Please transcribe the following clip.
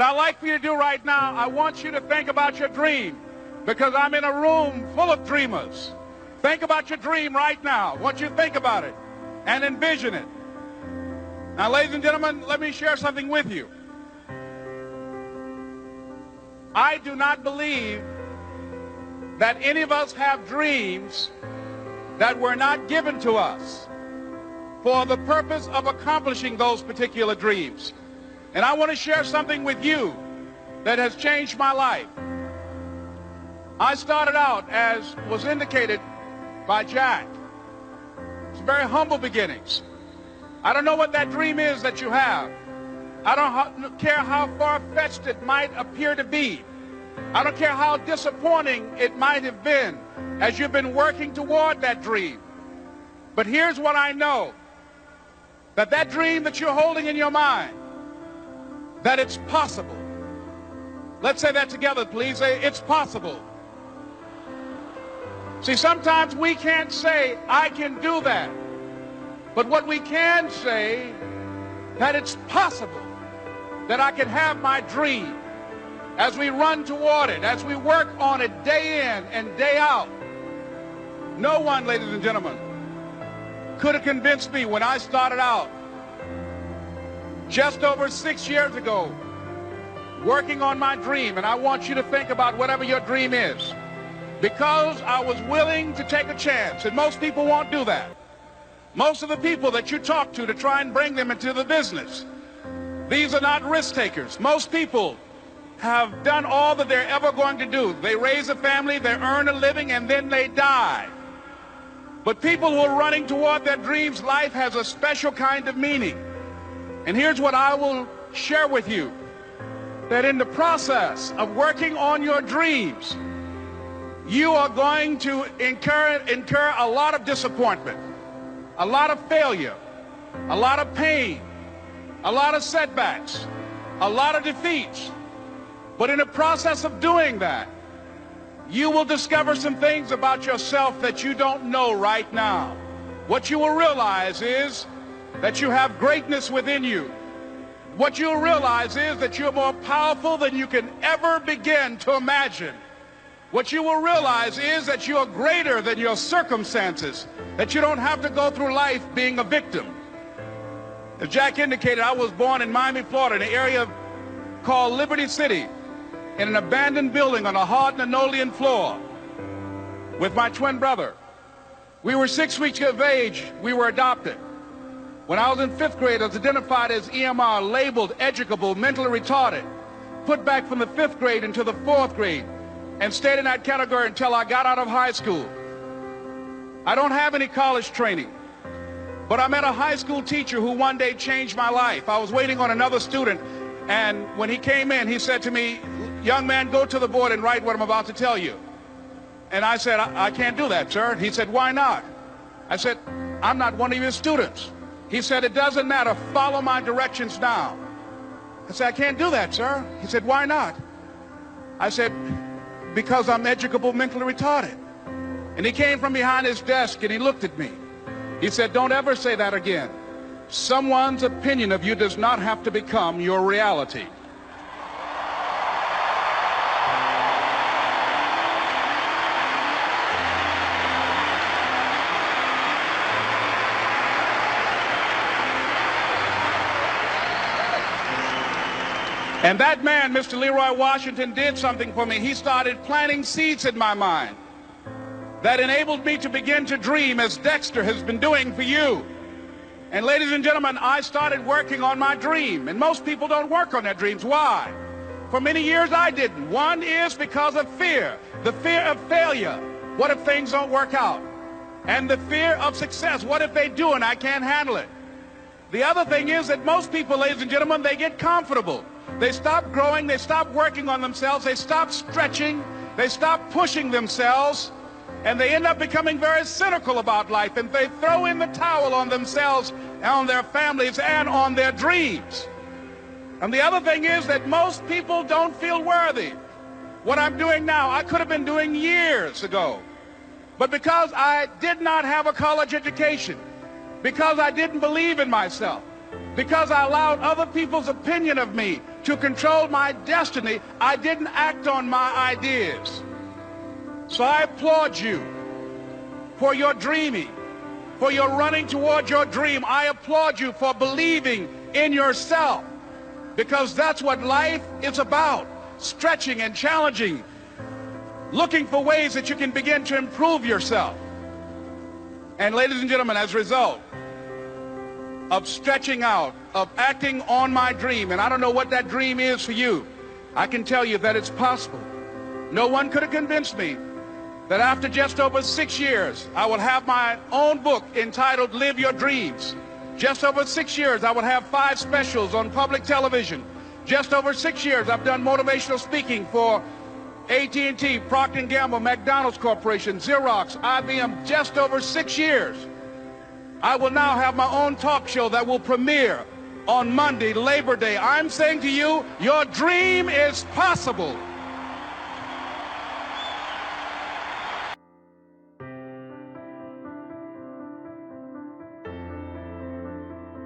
What I'd like for you to do right now, I want you to think about your dream, because I'm in a room full of dreamers. Think about your dream right now. I want you to think about it and envision it. Now, ladies and gentlemen, let me share something with you. I do not believe that any of us have dreams that were not given to us for the purpose of accomplishing those particular dreams. And I want to share something with you that has changed my life. I started out, as was indicated by Jack, it's very humble beginnings. I don't know what that dream is that you have. I don't care how far-fetched it might appear to be. I don't care how disappointing it might have been as you've been working toward that dream. But here's what I know, that that dream that you're holding in your mind, that it's possible. Let's say that together, please. Say, it's possible. See, sometimes we can't say, I can do that. But what we can say, that it's possible that I can have my dream as we run toward it, as we work on it day in and day out. No one, ladies and gentlemen, could have convinced me when I started out just over 6 years ago working on my dream. And I want you to think about whatever your dream is, because I was willing to take a chance. And most people won't do that. Most of the people that you talk to try and bring them into the business, these are not risk takers. Most people have done all that they're ever going to do. They raise a family, they earn a living, and then they die. But people who are running toward their dreams, life has a special kind of meaning. And here's what I will share with you, that in the process of working on your dreams, you are going to incur a lot of disappointment, a lot of failure, a lot of pain, a lot of setbacks, a lot of defeats. But in the process of doing that, you will discover some things about yourself that you don't know right now. What you will realize is that you have greatness within you. What you'll realize is that you're more powerful than you can ever begin to imagine. What you will realize is that you're greater than your circumstances, that you don't have to go through life being a victim. As Jack indicated, I was born in Miami, Florida, in an area called Liberty City, in an abandoned building on a hard linoleum floor with my twin brother. We were 6 weeks of age. We were adopted. When I was in 5th grade, I was identified as EMR, labeled educable, mentally retarded, put back from the 5th grade into the 4th grade, and stayed in that category until I got out of high school. I don't have any college training, but I met a high school teacher who one day changed my life. I was waiting on another student, and when he came in, he said to me, young man, go to the board and write what I'm about to tell you. And I said, I can't do that, sir. He said, why not? I said, I'm not one of your students. He said, it doesn't matter. Follow my directions now. I said, I can't do that, sir. He said, why not? I said, because I'm educable, mentally retarded. And he came from behind his desk and he looked at me. He said, don't ever say that again. Someone's opinion of you does not have to become your reality. And that man, Mr. Leroy Washington, did something for me. He started planting seeds in my mind that enabled me to begin to dream, as Dexter has been doing for you. And ladies and gentlemen, I started working on my dream. And most people don't work on their dreams. Why? For many years I didn't. One is because of fear. The fear of failure. What if things don't work out? And the fear of success. What if they do and I can't handle it? The other thing is that most people, ladies and gentlemen, they get comfortable. They stop growing, they stop working on themselves, they stop stretching, they stop pushing themselves, and they end up becoming very cynical about life, and they throw in the towel on themselves and on their families and on their dreams. And the other thing is that most people don't feel worthy. What I'm doing now, I could have been doing years ago. But because I did not have a college education, because I didn't believe in myself, Because I allowed other people's opinion of me to control my destiny, I didn't act on my ideas. So I applaud you for your dreaming, for your running toward your dream. I applaud you for believing in yourself, because that's what life is about, stretching and challenging, looking for ways that you can begin to improve yourself. And ladies and gentlemen, as a result of stretching out, of acting on my dream, and I don't know what that dream is for you, I can tell you that it's possible. No one could have convinced me that after just over 6 years, I will have my own book entitled Live Your Dreams. Just over 6 years, I would have 5 specials on public television. Just over 6 years, I've done motivational speaking for AT&T, Procter & Gamble, McDonald's Corporation, Xerox, IBM. Just over 6 years. I will now have my own talk show that will premiere on Monday, Labor Day. I'm saying to you, your dream is possible.